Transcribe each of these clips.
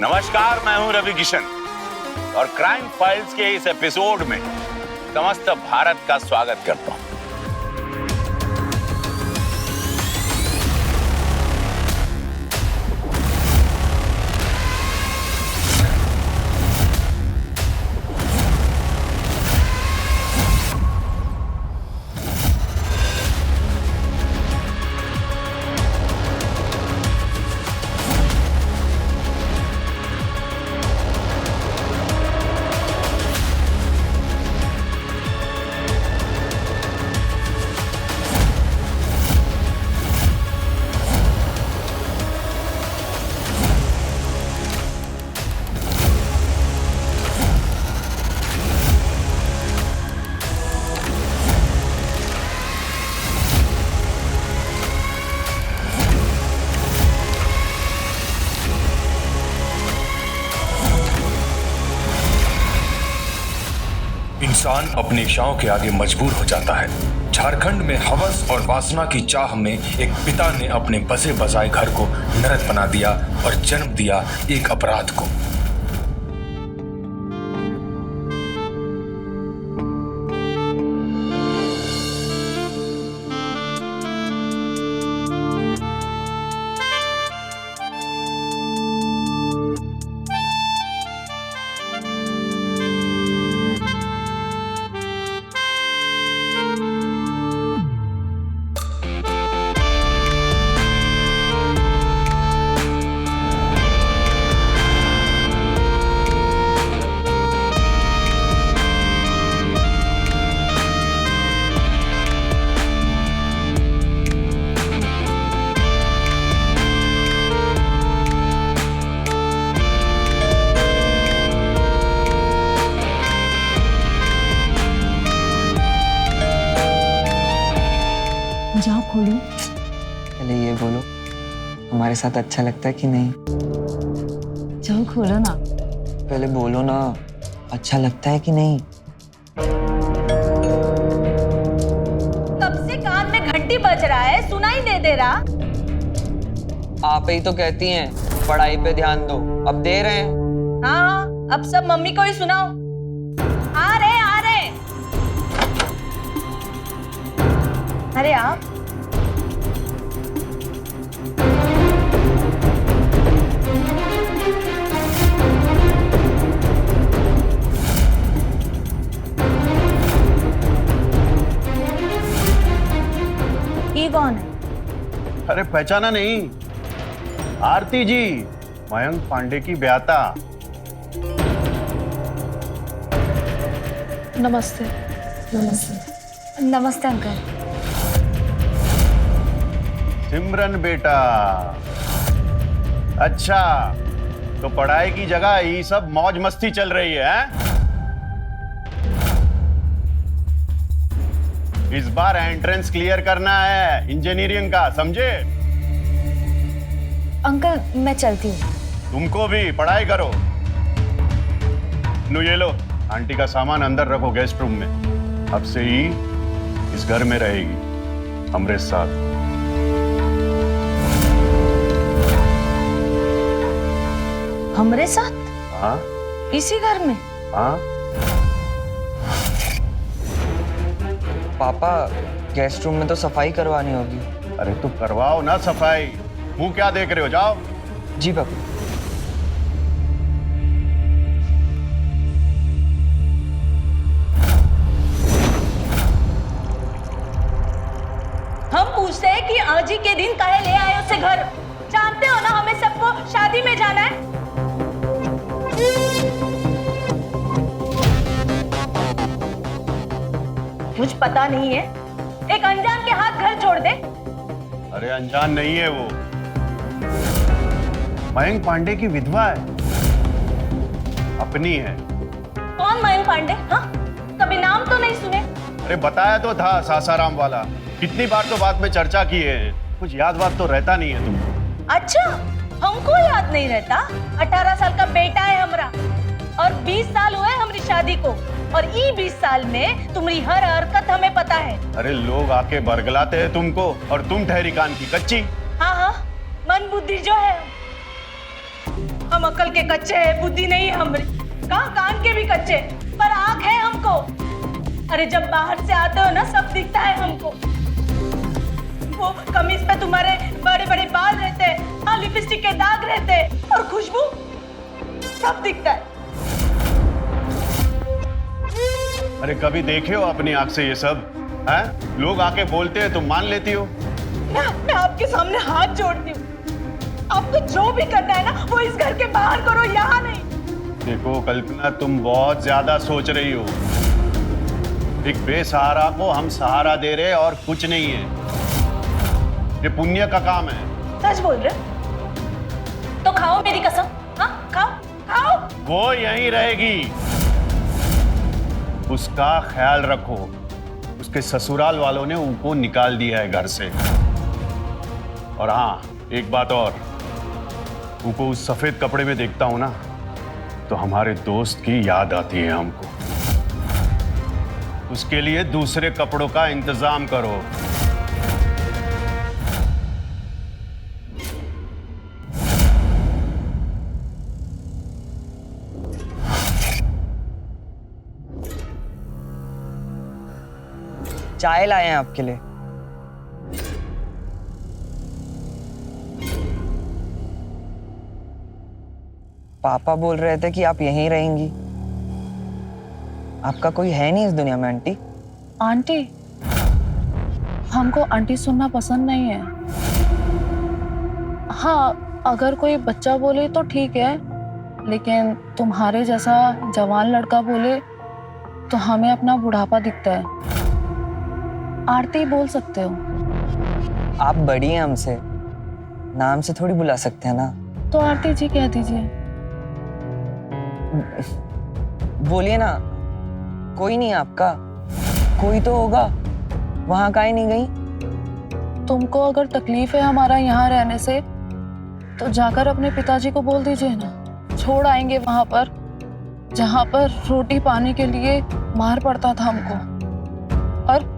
नमस्कार, मैं हूं रवि किशन और क्राइम फाइल्स के इस एपिसोड में समस्त भारत का स्वागत करता हूं। इंसान अपनी इच्छाओं के आगे मजबूर हो जाता है। झारखंड में हवस और वासना की चाह में एक पिता ने अपने बसे बसाए घर को नरक बना दिया और जन्म दिया एक अपराध को। जाओ खोलो। पहले ये बोलो, हमारे साथ अच्छा लगता है कि नहीं? जाओ खोलो ना। पहले बोलो ना, अच्छा लगता है कि नहीं? कब से कान में घंटी बज रहा है, सुनाई नहीं दे रहा। आप ही तो कहती हैं पढ़ाई पे ध्यान दो, अब दे रहे हैं। हाँ, अब सब मम्मी को ही सुनाओ। आ रहे। अरे आप ये कौन है? अरे पहचाना नहीं? आरती जी, मयंक पांडे की ब्याता। नमस्ते। नमस्ते। नमस्ते अंकल। सिमरन बेटा, अच्छा तो पढ़ाई की जगह ये सब मौज मस्ती चल रही है? इस बार एंट्रेंस क्लियर करना है इंजीनियरिंग का, समझे? अंकल मैं चलती हूँ। तुमको भी पढ़ाई करो। ये लो, आंटी का सामान अंदर रखो गेस्ट रूम में। अब से ही इस घर में रहेगी हमारे साथ। हमरे साथ? हाँ इसी घर में? हाँ। पापा, गेस्ट रूम में तो सफाई करवानी होगी। अरे तो करवाओ ना सफाई, मुंह क्या देख रहे हो, जाओ। जी पापा। हम पूछते हैं कि आज ही के दिन काहे ले आए उसे घर? जानते हो ना हमें सबको शादी में जाना है। कुछ पता नहीं है, एक अनजान के हाथ घर छोड़ दे। अरे अनजान नहीं है वो, मयंक पांडे की विधवा है, अपनी है। कौन मयंक पांडे? हाँ, कभी नाम तो नहीं सुने। अरे बताया तो था, सासाराम वाला। कितनी बार तो बात में चर्चा की है, कुछ याद बात तो रहता नहीं है तुमको। अच्छा, हमको याद नहीं रहता? 18 साल का बेटा है हमरा और 20 साल हुए हमारी शादी को, और ई 20 साल में तुम्हारी हर हरकत हमें पता है। अरे लोग आके बरगलाते हैं तुमको और तुम ठहरी कान की कच्ची। हाँ हाँ, मन बुद्धि जो है। हम अकल के कच्चे हैं, बुद्धि नहीं है हमारी। कहाँ कान के भी कच्चे, पर आँख है हमको। अरे जब बाहर से आते हो ना सब दिखता है हमको। वो कमीज पे तुम्हारे बड़े बड़े बाल रहते हैं, हाँ लिपस्टिक के दाग रहते हैं, और खुशबू सब दिखता है। अरे कभी देखे हो अपनी आंख से ये सब? हैं? लोग आके बोलते हैं तुम मान लेती हो? मैं आपके सामने हाथ जोड़ती हूँ, आपको जो भी करना है ना वो इस घर के बाहर करो, यहाँ नहीं। देखो कल्पना, तुम बहुत ज्यादा सोच रही हो। एक बेसहारा को हम सहारा दे रहे और कुछ नहीं है। ये पुण्य का काम है। सच बोल रहे? तो खाओ मेरी कसम। हाँ खाओ खाओ। वो यहीं रहेगी, उसका ख्याल रखो। उसके ससुराल वालों ने उनको निकाल दिया है घर से। और हाँ, एक बात और, उनको उस सफेद कपड़े में देखता हूं ना तो हमारे दोस्त की याद आती है हमको। उसके लिए दूसरे कपड़ों का इंतजाम करो। चाय लाए हैं आपके लिए। पापा बोल रहे थे कि आप यहीं रहेंगी। आपका कोई है नहीं इस दुनिया में आंटी। आंटी? हमको आंटी सुनना पसंद नहीं है। हाँ, अगर कोई बच्चा बोले तो ठीक है, लेकिन तुम्हारे जैसा जवान लड़का बोले तो हमें अपना बुढ़ापा दिखता है। आरती बोल सकते हो। आप बड़ी हैं हमसे, नाम से थोड़ी बुला सकते हैं ना। तो आरती जी कह दीजिए। बोलिए ना। कोई नहीं आपका, कोई तो होगा। वहां काहे नहीं गई? तुमको अगर तकलीफ है हमारा यहाँ रहने से तो जाकर अपने पिताजी को बोल दीजिए ना। छोड़ आएंगे वहां पर जहां पर रोटी पाने के लिए मार पड़ता था हमको। और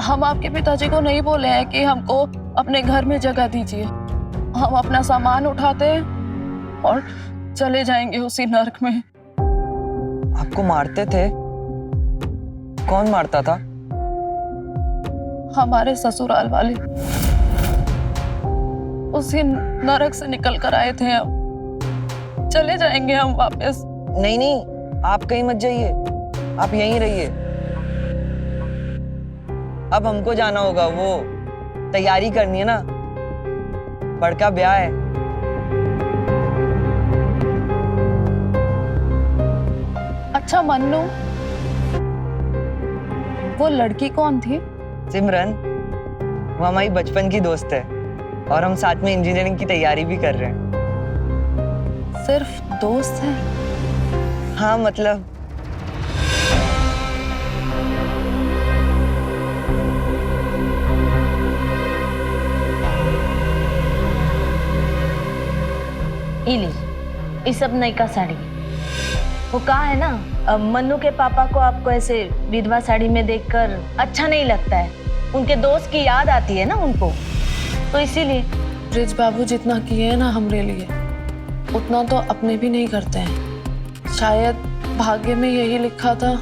हम आपके पिताजी को नहीं बोले हैं कि हमको अपने घर में जगह दीजिए। हम अपना सामान उठाते हैं और चले जाएंगे उसी नर्क में। आपको मारते थे? कौन मारता था? हमारे ससुराल वाले। उसी नरक से निकल कर आए थे हम। चले जाएंगे हम वापस। नहीं नहीं, आप कहीं मत जाइए, आप यहीं रहिए। अब हमको जाना होगा, वो तैयारी करनी है ना, बड़का ब्याह है। अच्छा मन्नू, वो लड़की कौन थी? सिमरन, वो हमारी बचपन की दोस्त है और हम साथ में इंजीनियरिंग की तैयारी भी कर रहे हैं। सिर्फ दोस्त है? हाँ मतलब इली, इस सब नई का साड़ी। वो कहा है ना, मन्नू के पापा को आपको ऐसे विधवा साड़ी में देखकर अच्छा नहीं लगता है। उनके दोस्त की याद आती है ना उनको, तो इसीलिए। ब्रिज बाबू जितना किए हैं ना हमरे लिए, उतना तो अपने भी नहीं करते हैं। शायद भाग्य में यही लिखा था,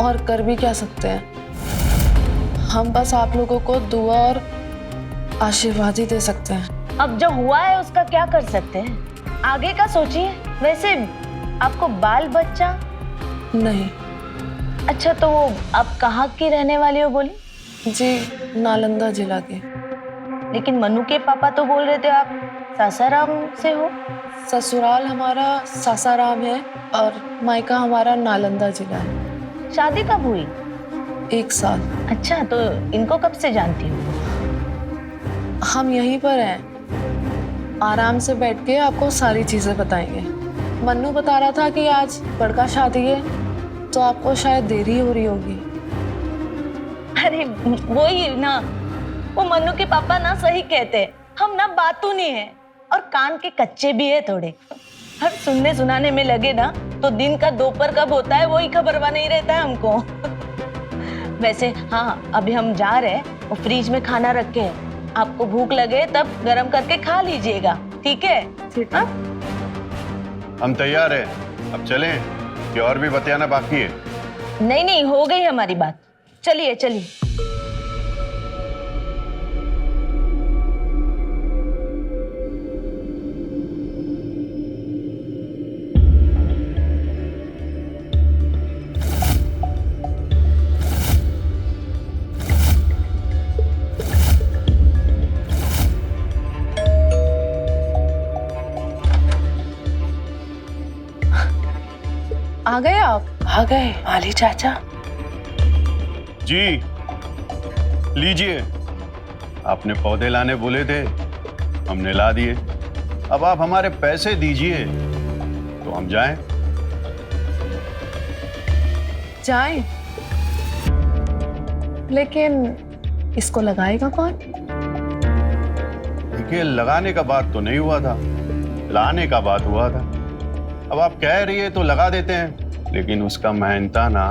और कर भी क्या सकते हैं। हम बस आप लोगों को दुआ और आशीर्वाद ही दे सकते हैं। अब जो हुआ है उसका क्या कर सकते हैं, आगे का सोचिए। वैसे आपको बाल बच्चा नहीं। अच्छा, तो वो आप कहाँ की रहने वाली हो बोली? जी, नालंदा जिला के। लेकिन मन्नू के पापा तो बोल रहे थे आप सासाराम से हो। ससुराल हमारा सासाराम है और मायका हमारा नालंदा जिला है। शादी कब हुई? 1 साल। अच्छा, तो इनको कब से जानती हो? हम यहीं पर हैं, आराम से बैठ के आपको सारी चीजें बताएंगे। मन्नू बता रहा था कि आज बड़का शादी है, तो आपको शायद देरी हो रही होगी। अरे वो ही ना, वो मन्नू के पापा ना सही कहते हैं। हम ना बातू नहीं है और कान के कच्चे भी है थोड़े। हर सुनने सुनाने में लगे ना तो दिन का दोपहर कब होता है वही खबरवा नहीं रहता है हमको। वैसे हाँ, अभी हम जा रहे हैं, वो फ्रिज में खाना रखे हैं। आपको भूख लगे तब गरम करके खा लीजिएगा, ठीक है? ठीक है। हम तैयार हैं, अब चलें कि और भी बतियाना बाकी है? नहीं नहीं, हो गई हमारी बात, चलिए चलिए। आ गए आप? आ गए माली चाचा। जी लीजिए, आपने पौधे लाने बोले थे, हमने ला दिए। अब आप हमारे पैसे दीजिए तो हम जाएं। जाएं? लेकिन इसको लगाएगा कौन? देखिए, लगाने का बात तो नहीं हुआ था, लाने का बात हुआ था। अब आप कह रही है तो लगा देते हैं, लेकिन उसका मेहनताना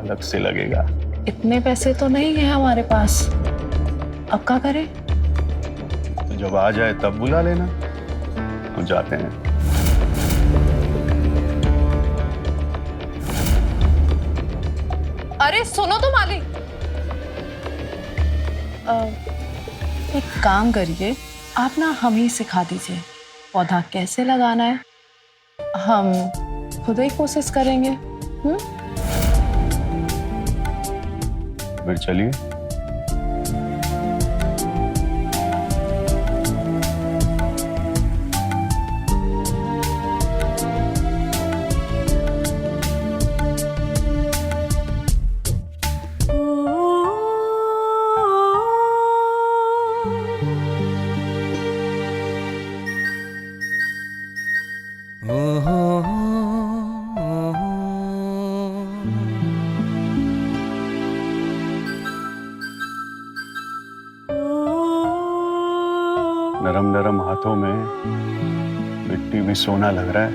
अलग से लगेगा। इतने पैसे तो नहीं है हमारे पास, अब क्या करें? तो जब आ जाए तब बुला लेना, हम जाते हैं। अरे सुनो तो माली, एक काम करिए, आप ना हम ही सिखा दीजिए पौधा कैसे लगाना है, हम खुद ही कोशिश करेंगे। फिर चलिए। नरम नरम हाथों में मिट्टी भी सोना लग रहा है।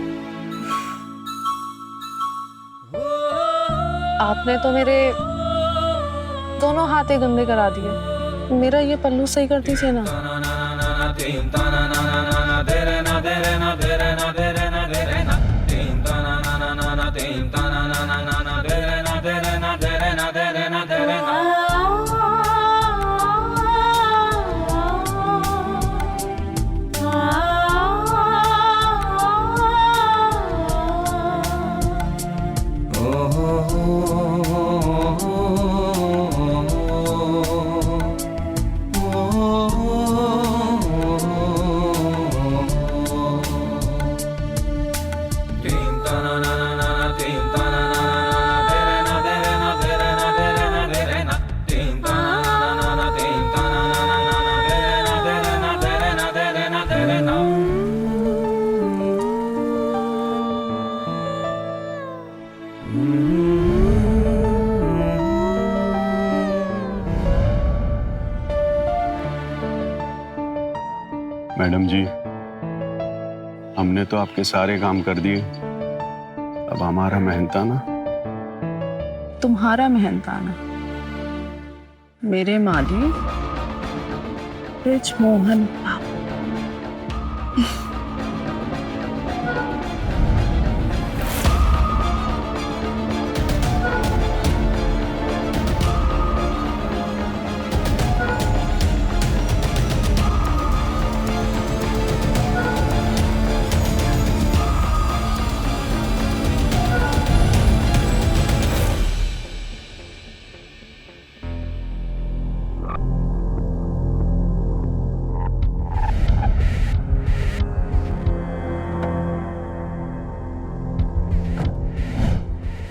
आपने तो मेरे दोनों हाथ ही गंदे करा दिए, मेरा ये पल्लू सही कर दीजिए ना। मैडम जी, हमने तो आपके सारे काम कर दिए, अब हमारा मेहनताना। तुम्हारा मेहनताना? मेरे माली ब्रिज मोहन बाबू।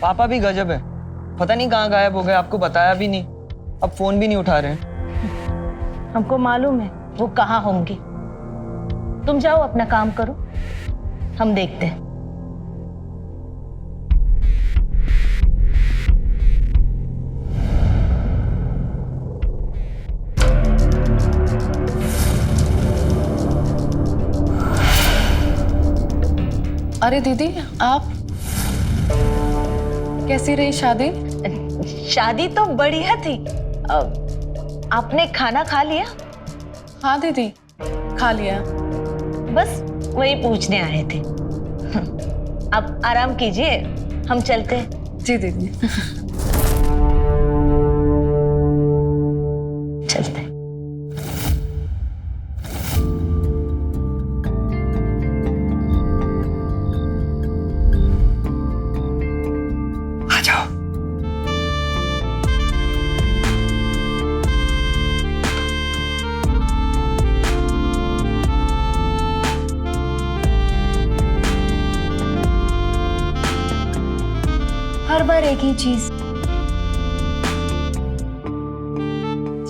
पापा भी गजब है, पता नहीं कहाँ गायब हो गए, आपको बताया भी नहीं, अब फोन भी नहीं उठा रहे हैं। हमको मालूम है वो कहाँ होंगे। तुम जाओ अपना काम करो, हम देखते हैं। अरे दीदी, आप कैसी रही शादी? शादी तो बढ़िया थी। आपने खाना खा लिया? हाँ दीदी, खा लिया। बस वही पूछने आए थे। आप आराम कीजिए, हम चलते हैं। जी दीदी। चलते हैं। आ जाओ। हर बार एक ही चीज।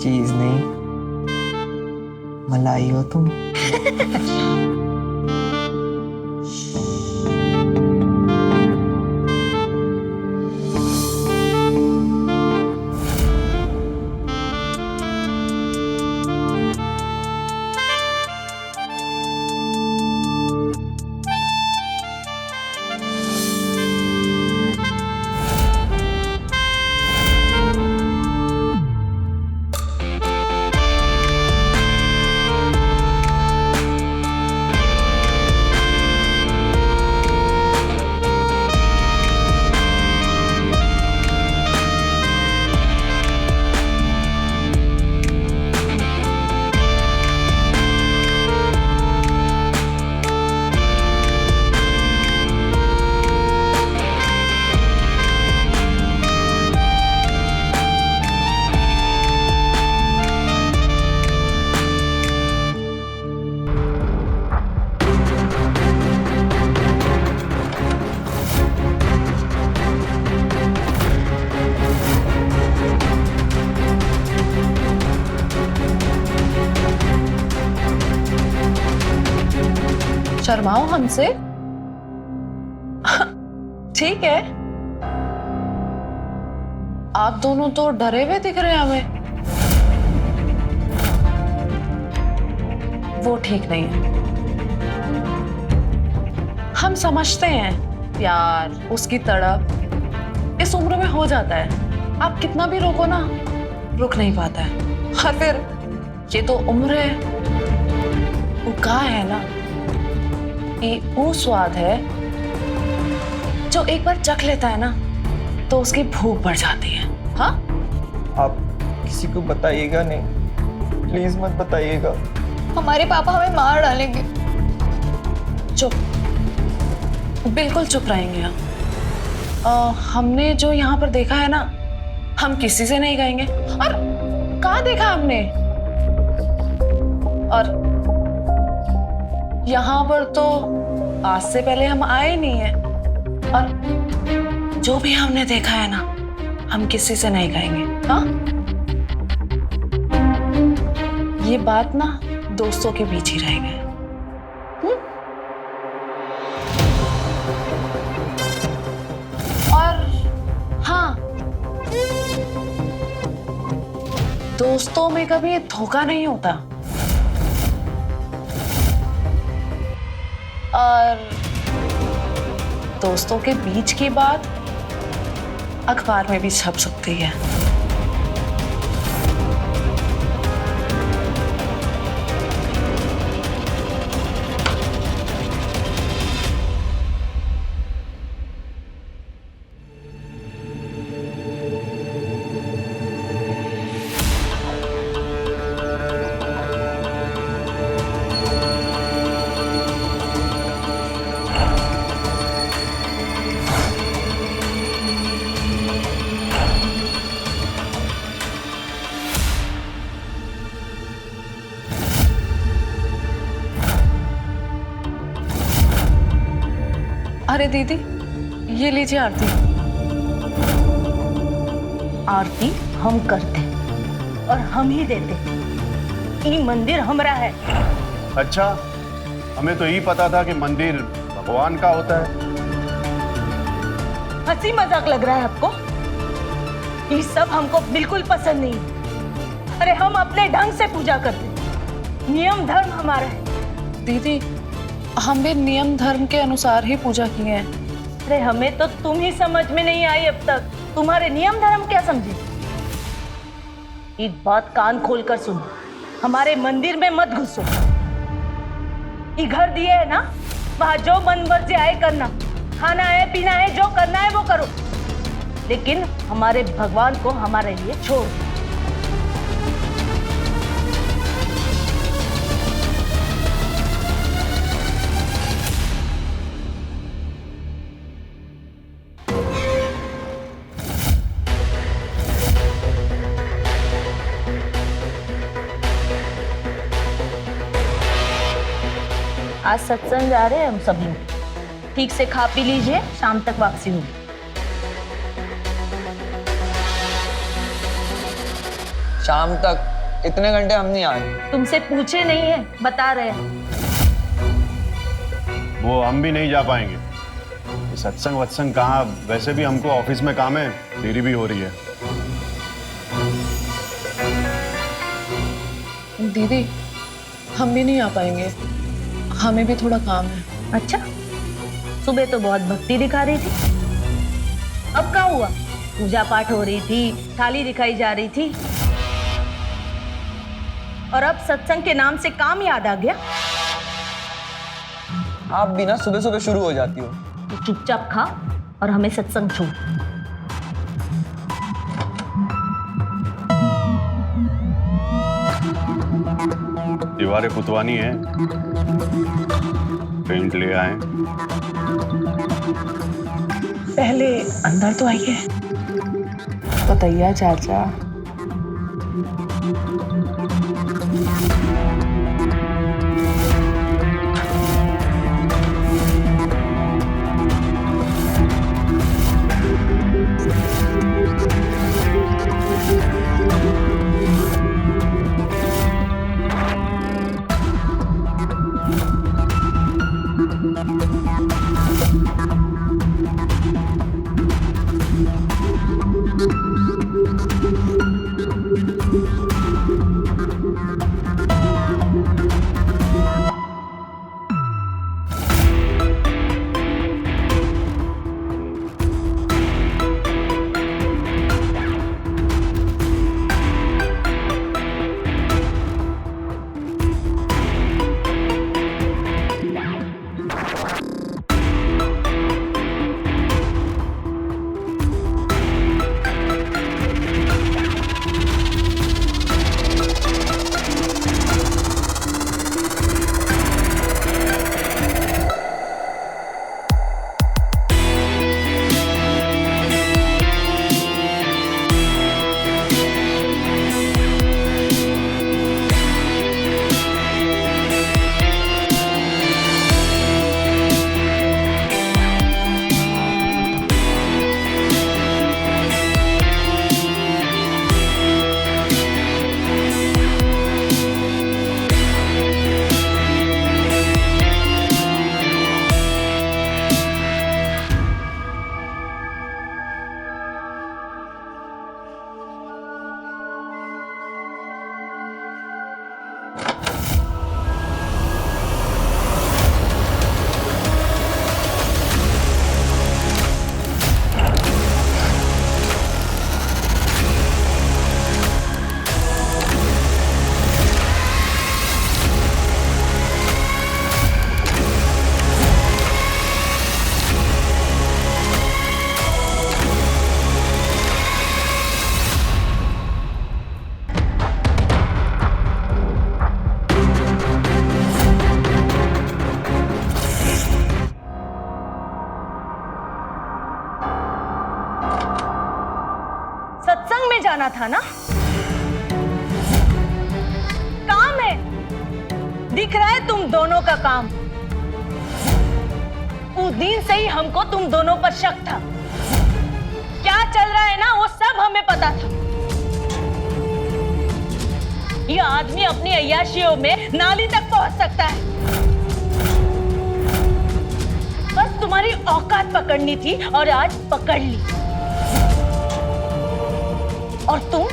चीज नहीं, मलाई हो तुम। शर्माओ हमसे? ठीक है, आप दोनों तो डरे हुए दिख रहे हैं हमें। वो ठीक नहीं है। हम समझते हैं प्यार, उसकी तड़प इस उम्र में हो जाता है। आप कितना भी रोको ना, रुक नहीं पाता है। और फिर ये तो उम्र है। वो कहा है ना कि वो स्वाद है जो एक बार चख लेता है ना तो उसकी भूख बढ़ जाती है। हाँ, आप किसी को बताइएगा नहीं, प्लीज मत बताइएगा। हमारे पापा हमें मार डालेंगे। चुप, बिल्कुल चुप रहेंगे हम। हमने जो यहाँ पर देखा है ना, हम किसी से नहीं कहेंगे। और कहाँ देखा हमने? और यहाँ पर तो आज से पहले हम आए नहीं हैं। और जो भी हमने देखा है ना, हम किसी से नहीं कहेंगे। हाँ, ये बात ना दोस्तों के बीच ही रहेगी। और हाँ, दोस्तों में कभी धोखा नहीं होता। और दोस्तों के बीच की बात अखबार में भी छप सकती है। अरे दीदी, ये लीजिए आरती। आरती हम करते और हम ही देते। ये मंदिर हमरा है। अच्छा, हमें तो यही पता था कि मंदिर भगवान का होता है। हंसी मजाक लग रहा है आपको? ये सब हमको बिल्कुल पसंद नहीं। अरे हम अपने ढंग से पूजा करते, नियम धर्म हमारा है। दीदी, हम भी नियम धर्म के अनुसार ही पूजा किए हैं। अरे हमें तो तुम ही समझ में नहीं आई अब तक। तुम्हारे नियम धर्म क्या समझे? एक बात कान खोलकर सुनो, हमारे मंदिर में मत घुसो। ये घर दिए है ना, वहां जो मन मर्जी आए करना, खाना है पीना है जो करना है वो करो, लेकिन हमारे भगवान को हमारे लिए छोड़। आज सत्संग जा रहे हैं हम सब लोग, ठीक से खा पी लीजिए, शाम तक वापसी होगी। शाम तक? इतने घंटे हम नहीं आए। तुमसे पूछे नहीं है, बता रहे हैं। वो हम भी नहीं जा पाएंगे। ये सत्संग वत्संग कहाँ, वैसे भी हमको ऑफिस में काम है, देरी भी हो रही है। दीदी हम भी नहीं आ पाएंगे, हमें भी थोड़ा काम है। अच्छा, सुबह तो बहुत भक्ति दिखा रही थी, अब क्या हुआ? पूजा पाठ हो रही थी, थाली दिखाई जा रही थी, और अब सत्संग के नाम से काम याद आ गया। आप भी ना सुबह सुबह शुरू हो जाती हो। तो चुपचाप खा और हमें सत्संग छोड़। दीवारें पुतवानी है, पेंट ले आए। पहले अंदर तो आइए। बताइए चाचा। सत्संग में जाना था ना, काम है, दिख रहा है तुम दोनों का काम। उस दिन से ही हमको तुम दोनों पर शक था। क्या चल रहा है ना वो सब हमें पता था। ये आदमी अपनी अय्याशियों में नाली तक पहुंच सकता है। बस तुम्हारी औकात पकड़नी थी और आज पकड़ ली। और तुम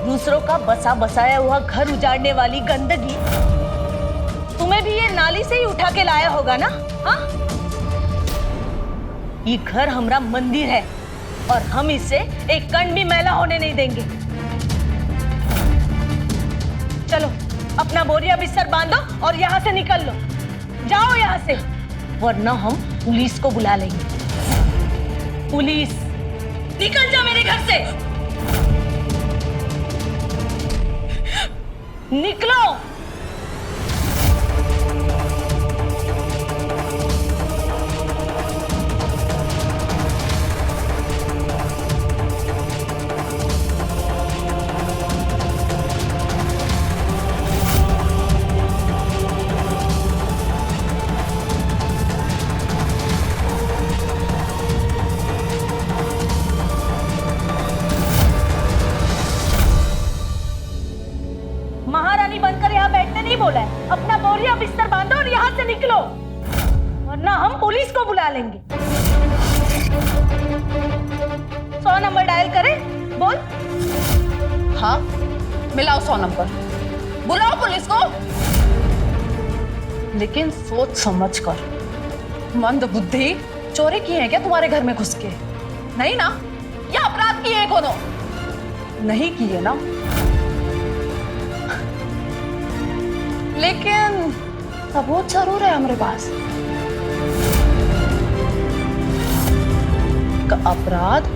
दूसरों का बसा बसाया हुआ घर उजाड़ने वाली गंदगी, तुम्हें भी ये नाली से ही उठा के लाया होगा ना? हाँ, ये घर हमारा मंदिर है और हम इसे एक कण भी मैला होने नहीं देंगे। चलो अपना बोरिया बिस्तर बांधो और यहाँ से निकल लो। जाओ यहाँ से, वरना हम पुलिस को बुला लेंगे। पुलिस, निकल जा मेरे घर से, निकलो। महारानी बनकर यहाँ बैठने नहीं बोला है। अपना बोरिया बिस्तर बांधो और यहाँ से निकलो, वरना हम पुलिस को बुला लेंगे। 100 नंबर डायल करें, बोल। हाँ, मिलाओ 100 नंबर, बुलाओ पुलिस को, लेकिन सोच समझ कर। मंद बुद्धि, चोरी की है क्या तुम्हारे घर में घुस के? नहीं ना? या अपराध किए हैं कोनो? नहीं किए ना? लेकिन सबूत जरूर है हमारे पास। एक अपराध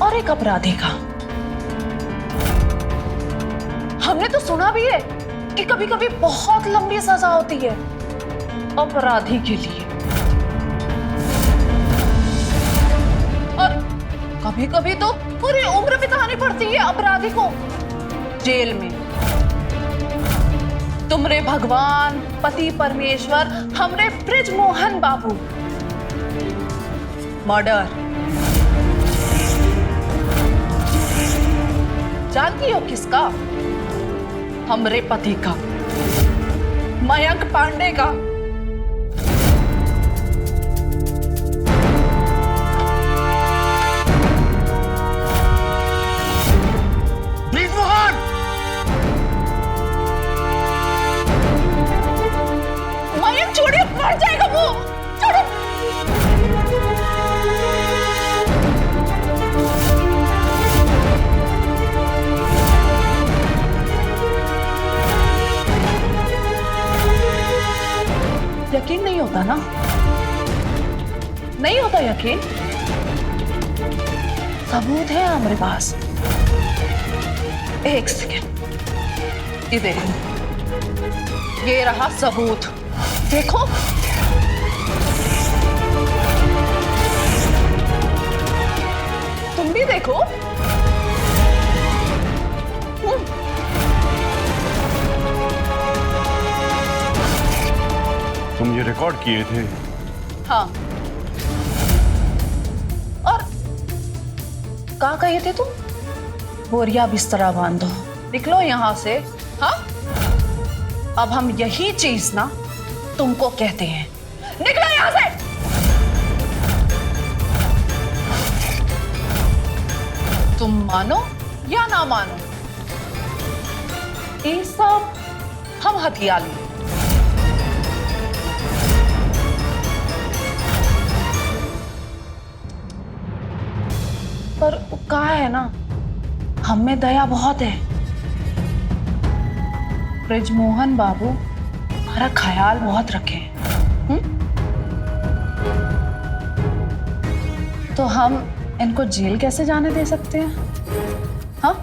और एक अपराधी का। हमने तो सुना भी है कि कभी कभी बहुत लंबी सजा होती है अपराधी के लिए, और कभी कभी तो पूरी उम्र बितानी पड़ती है अपराधी को जेल में। तुमरे भगवान, पति परमेश्वर, हमरे ब्रिजमोहन बाबू, मर्डर। जानती हो किसका? हमरे पति का, मयंक पांडे का। ब्रिजमोहन! मयंक छोड़िए, मर जाएगा वो, छोड़ो। यकीन नहीं होता ना? नहीं होता यकीन? सबूत है हमारे पास। एक सेकेंड, ये देखो, ये रहा सबूत, देखो। तुम भी देखो। तुम ये रिकॉर्ड किए थे? हाँ। और क्या कहे थे तुम? बोरिया बिस्तरा बांधो, निकलो यहां से। हाँ, अब हम यही चीज ना तुमको कहते हैं, निकलो यहां से। तुम मानो या ना मानो, ये सब हम हथियार लिए। पर कहा है ना, हम में दया बहुत है। ब्रिजमोहन बाबू हमारा ख्याल बहुत रखे हैं। तो हम इनको जेल कैसे जाने दे सकते हैं? हाँ?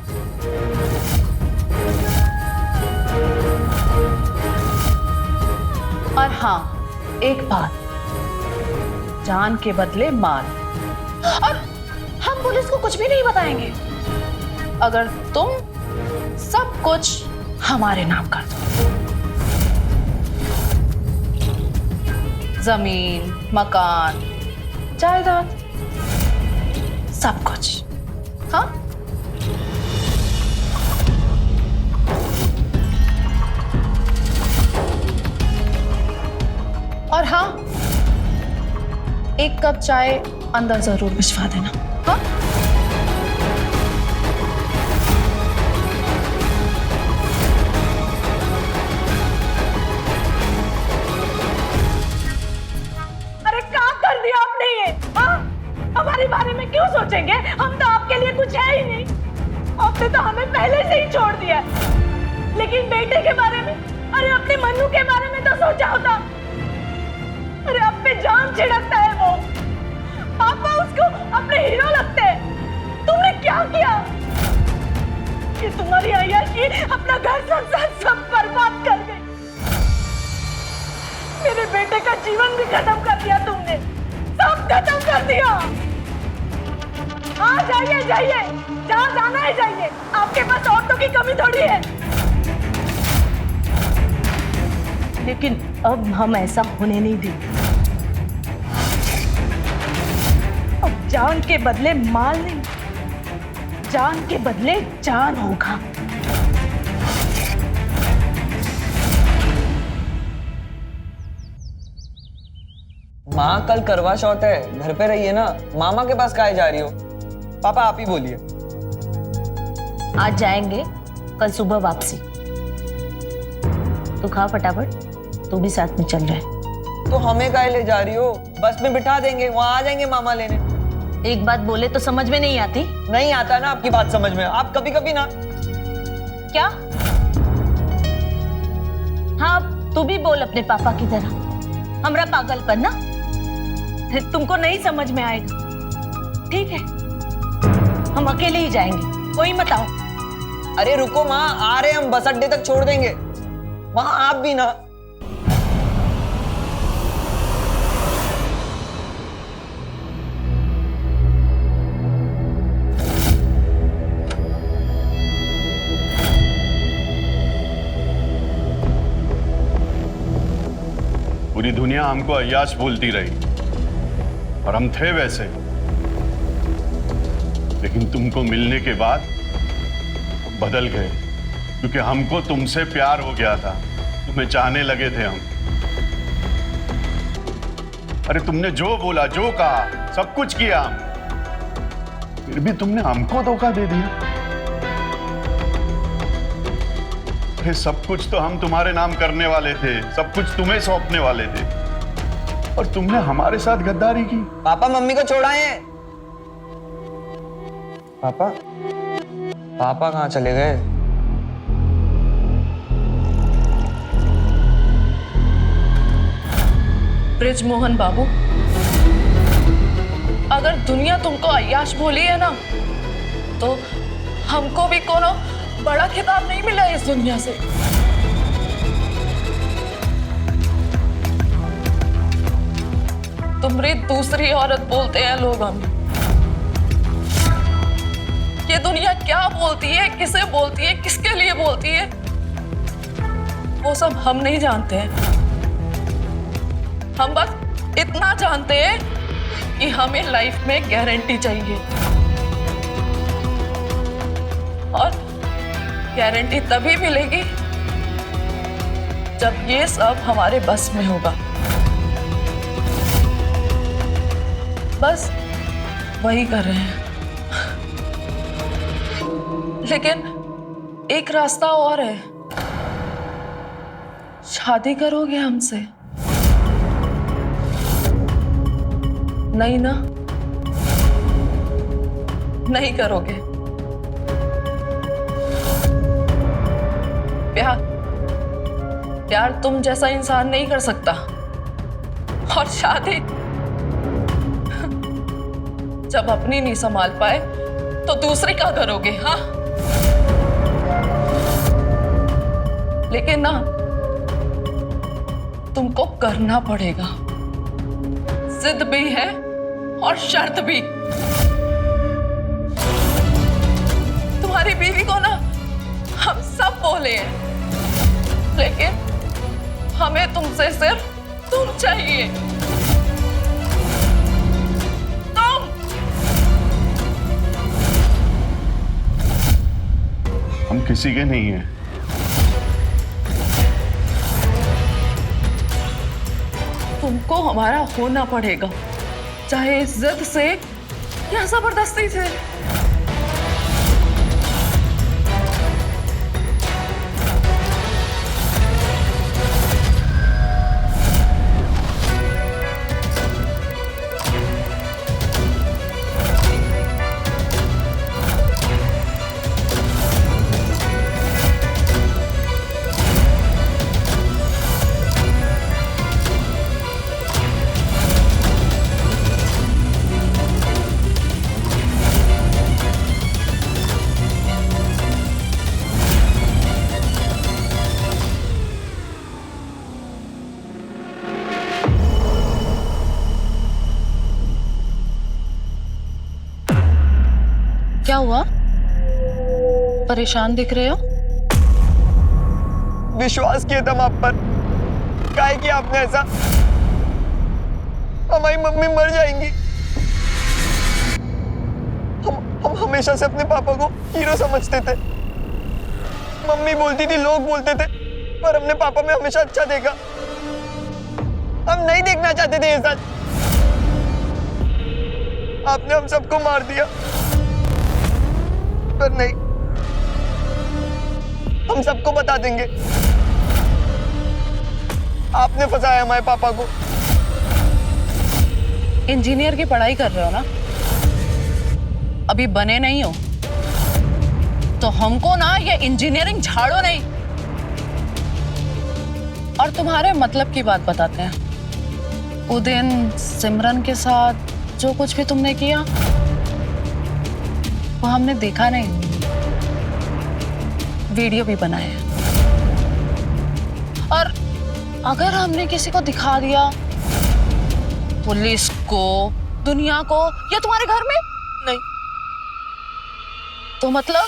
और हाँ, एक बात, जान के बदले माल। और हम पुलिस को कुछ भी नहीं बताएंगे अगर तुम सब कुछ हमारे नाम कर दो। जमीन, मकान, जायदाद, सब कुछ। हाँ? और हाँ, एक कप चाय अंदर जरूर भिजवा देना। हाँ? अरे क्या कर दिया आपने ये? हाँ? हमारे बारे में क्यों सोचेंगे? हम तो आपके लिए कुछ है ही नहीं। आपने तो हमें पहले से ही छोड़ दिया। लेकिन बेटे के बारे में अरे अपने मन्नू के बारे में तो सोचा होता। अरे अब पे जान छिड़कता है वो। पापा उसको अपने हीरो लगते हैं। तुमने क्या किया? कि तुम्हारी अय्याशी अपना घर संसार सब बर्बाद कर गई। मेरे बेटे का जीवन भी खत्म कर दिया तुमने, सब खत्म कर दिया। हाँ जाइए जाइए, जहाँ जाना है जाइए, आपके पास औरतों की कमी थोड़ी है। लेकिन अब हम ऐसा होने नहीं देंगे। अब जान के बदले माल नहीं, जान के बदले जान होगा। माँ कल करवा चौथ है, घर पे रहिए ना। मामा के पास काहे जा रही हो? पापा आप ही बोलिए। आज जाएंगे, कल सुबह वापसी। तू खा फटाफट, तू भी साथ में चल रहा है। तो हमें काहे ले जा रही हो? बस में बिठा देंगे, वहां आ जाएंगे मामा लेने। एक बात बोले तो समझ में नहीं आती? नहीं आता ना आपकी बात समझ में, आप कभी कभी ना। क्या? हाँ तू भी बोल अपने पापा की तरह, हमरा पागलपन ना, फिर तुमको नहीं समझ में आएगा। ठीक है, हम अकेले ही जाएंगे, कोई मत आओ। अरे रुको माँ, आ रहे हम, बस अड्डे तक छोड़ देंगे, वहां आप भी ना। पूरी दुनिया हमको अय्याश बोलती रही और हम थे वैसे, लेकिन तुमको मिलने के बाद बदल गए, क्योंकि हमको तुमसे प्यार हो गया था, तुम्हें चाहने लगे थे हम। अरे तुमने जो बोला, जो कहा, सब कुछ किया, फिर भी तुमने हमको धोखा दे दिया। अरे सब कुछ तो हम तुम्हारे नाम करने वाले थे, सब कुछ तुम्हें सौंपने वाले थे, और तुमने हमारे साथ गद्दारी की। पापा मम्मी को छोड़ाए। पापा पापा कहाँ चले गए? ब्रिजमोहन बाबू, अगर दुनिया तुमको अय्याश बोली है ना, तो हमको भी कोनो बड़ा खिताब नहीं मिला इस दुनिया से। तुमरी दूसरी औरत बोलते हैं लोग हमें। ये दुनिया क्या बोलती है, किसे बोलती है, किसके लिए बोलती है, वो सब हम नहीं जानते हैं। हम बस इतना जानते हैं कि हमें लाइफ में गारंटी चाहिए, और गारंटी तभी मिलेगी जब ये सब हमारे बस में होगा। बस वही कर रहे हैं। लेकिन एक रास्ता और है। शादी करोगे हमसे? नहीं ना? नहीं करोगे? प्यार तुम जैसा इंसान नहीं कर सकता, और शादी जब अपनी नहीं संभाल पाए तो दूसरी का करोगे? हाँ, लेकिन ना, तुमको करना पड़ेगा। जिद भी है और शर्त भी। तुम्हारी बीवी को ना हम सब बोले हैं, लेकिन हमें तुमसे सिर्फ तुम चाहिए। तुम। हम किसी के नहीं हैं। तुमको हमारा होना पड़ेगा, चाहे जिद से या जबरदस्ती से। हुआ? परेशान दिख रहे हो? विश्वास किया था आप पर, काहे कि आपने ऐसा? हमारी मम्मी मर जाएंगी। हम हमेशा से अपने पापा को हीरो समझते थे। मम्मी बोलती थी, लोग बोलते थे, पर हमने पापा में हमेशा अच्छा देखा। हम नहीं देखना चाहते थे ये सच। आपने हम सबको मार दिया, पर नहीं, हम सबको बता देंगे। आपने फंसाया हमारे पापा को। इंजीनियर की पढ़ाई कर रहे हो ना? अभी बने नहीं हो तो हमको ना ये इंजीनियरिंग झाड़ो नहीं। और तुम्हारे मतलब की बात बताते हैं। वो दिन सिमरन के साथ जो कुछ भी तुमने किया वो हमने देखा नहीं, वीडियो भी बनाए हैं। और अगर हमने किसी को दिखा दिया, पुलिस को, दुनिया को, या तुम्हारे घर में, नहीं, तो मतलब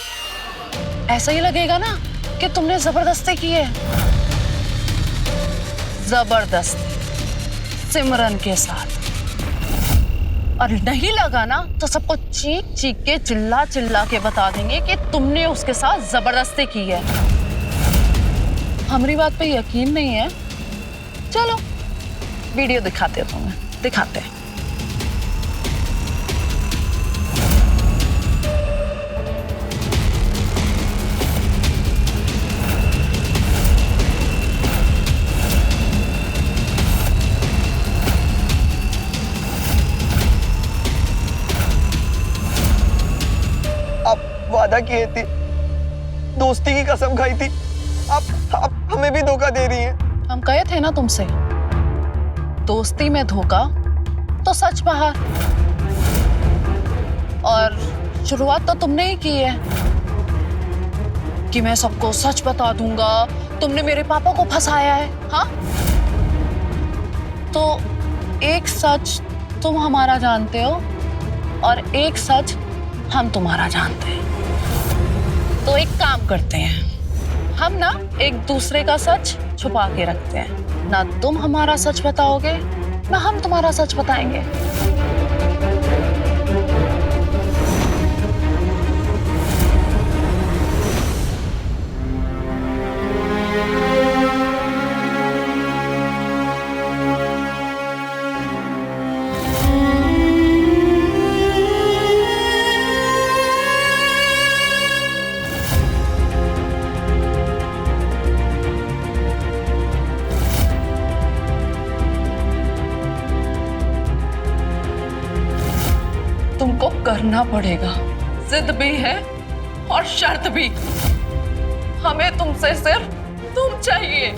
ऐसा ही लगेगा ना कि तुमने जबरदस्ती की है। जबरदस्ती सिमरन के साथ। और नहीं लगा ना तो सबको चीख चीख के, चिल्ला चिल्ला के बता देंगे कि तुमने उसके साथ जबरदस्ती की है। हमारी बात पे यकीन नहीं है? चलो वीडियो दिखाते हो, तुम्हें दिखाते हैं। आप वादा किए थे, दोस्ती की कसम खाई थी, आप हमें भी धोखा दे रही हैं। हम कहे थे ना तुमसे, दोस्ती में धोखा तो सच बाहर। और शुरुआत तो तुमने ही की है कि मैं सबको सच बता दूंगा, तुमने मेरे पापा को फंसाया है। हाँ, तो एक सच तुम हमारा जानते हो और एक सच हम तुम्हारा जानते हैं। तो एक काम करते हैं, हम ना एक दूसरे का सच छुपा के रखते हैं। ना तुम हमारा सच बताओगे, ना हम तुम्हारा सच बताएंगे। तुमको करना पड़ेगा, जिद भी है और शर्त भी। हमें तुमसे सिर्फ तुम चाहिए।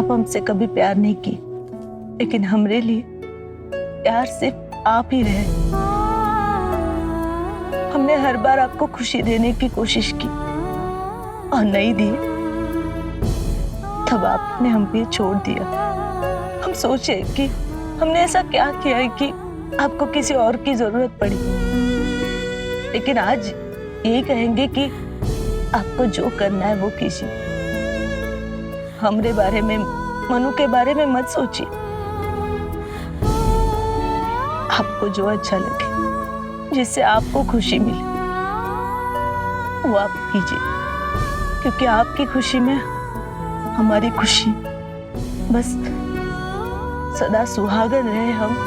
हमसे कभी प्यार नहीं की, लेकिन हमरे लिए प्यार सिर्फ आप ही रहे। हमने हर बार आपको खुशी देने की कोशिश की और नहीं दी, तब आपने हम पे छोड़ दिया। हम सोचे कि हमने ऐसा क्या किया है कि आपको किसी और की जरूरत पड़ी, लेकिन आज ये कहेंगे कि आपको जो करना है वो कीजिए। हमरे बारे में, मनु के बारे में मत सोचिए। आपको जो अच्छा लगे, जिससे आपको खुशी मिले, वो आप कीजिए, क्योंकि आपकी खुशी में हमारी खुशी। बस सदा सुहागन रहे हम,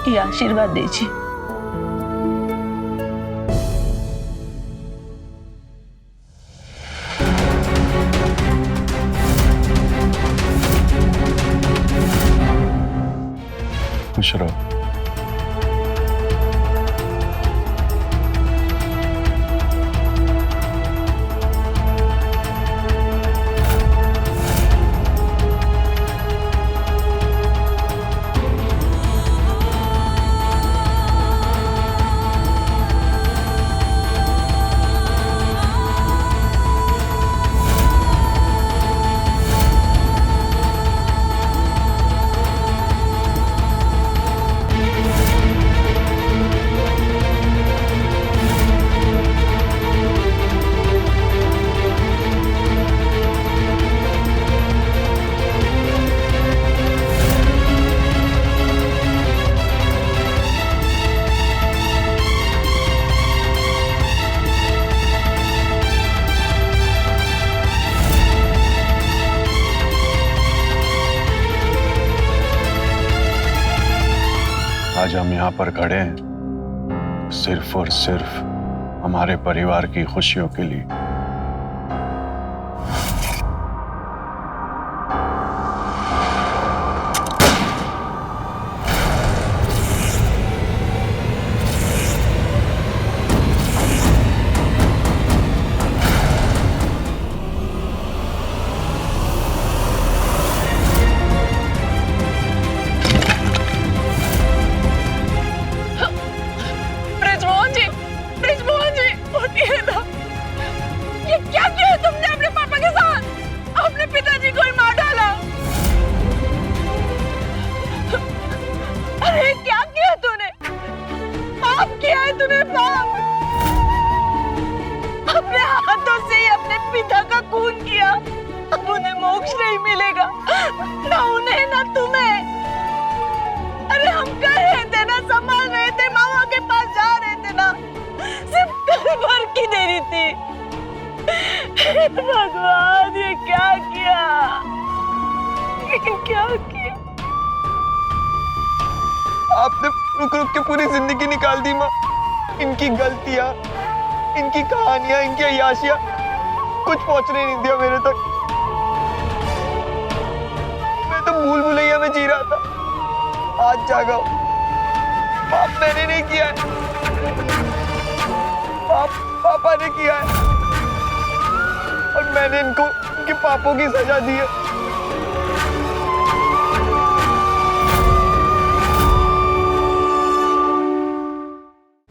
ये आशीर्वाद दीजिए। आज हम यहाँ पर खड़े हैं सिर्फ और सिर्फ हमारे परिवार की खुशियों के लिए। ब्रिजमोहन जी, उठिए ना। ये क्या किया तुमने अपने पापा के साथ? अपने पिताजी को ही मार डाला। अरे क्या किया तूने? पाप किया है तूने, पाप। अपने हाथों से ही अपने पिता का खून किया। अब उन्हें मोक्ष नहीं मिलेगा, ना उन्हें ना तुम्हें। अरे हम कर रहे थे ना, संभाल रहे थे, मामा के पास जा रहे थे ना, सिर्फ घर भर की देरी थी। भगवान, ये क्या किया? ये क्या किया? आपने रुक रुक के पूरी जिंदगी निकाल दी माँ। इनकी गलतियां, इनकी कहानियां, इनकी अय्याशियां कुछ पहुंचने नहीं दिया मेरे तक। मैं तो भूल भुलैया में जी रहा था, आज जागा हूं। पाप मैंने नहीं किया है, पाप पापा ने किया है, और मैंने इनको इनके पापों की सजा दी है।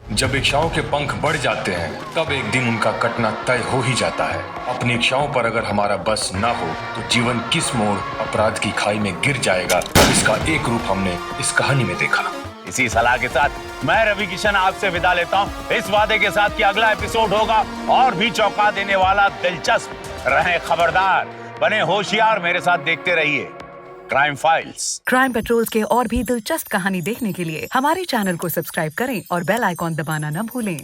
जब इच्छाओं के पंख बढ़ जाते हैं तब एक दिन उनका कटना तय हो ही जाता है। अपनी इच्छाओं पर अगर हमारा बस ना हो तो जीवन किस मोड़ अपराध की खाई में गिर जाएगा, इसका एक रूप हमने इस कहानी में देखा। इसी सलाह के साथ मैं रवि किशन आपसे विदा लेता हूं, इस वादे के साथ कि अगला एपिसोड होगा और भी चौंका देने वाला, दिलचस्प। रहें खबरदार, बने होशियार, मेरे साथ देखते रहिए क्राइम फाइल्स। क्राइम पेट्रोल्स के और भी दिलचस्प कहानी देखने के लिए हमारे चैनल को सब्सक्राइब करें और बेल आइकॉन दबाना न भूलें।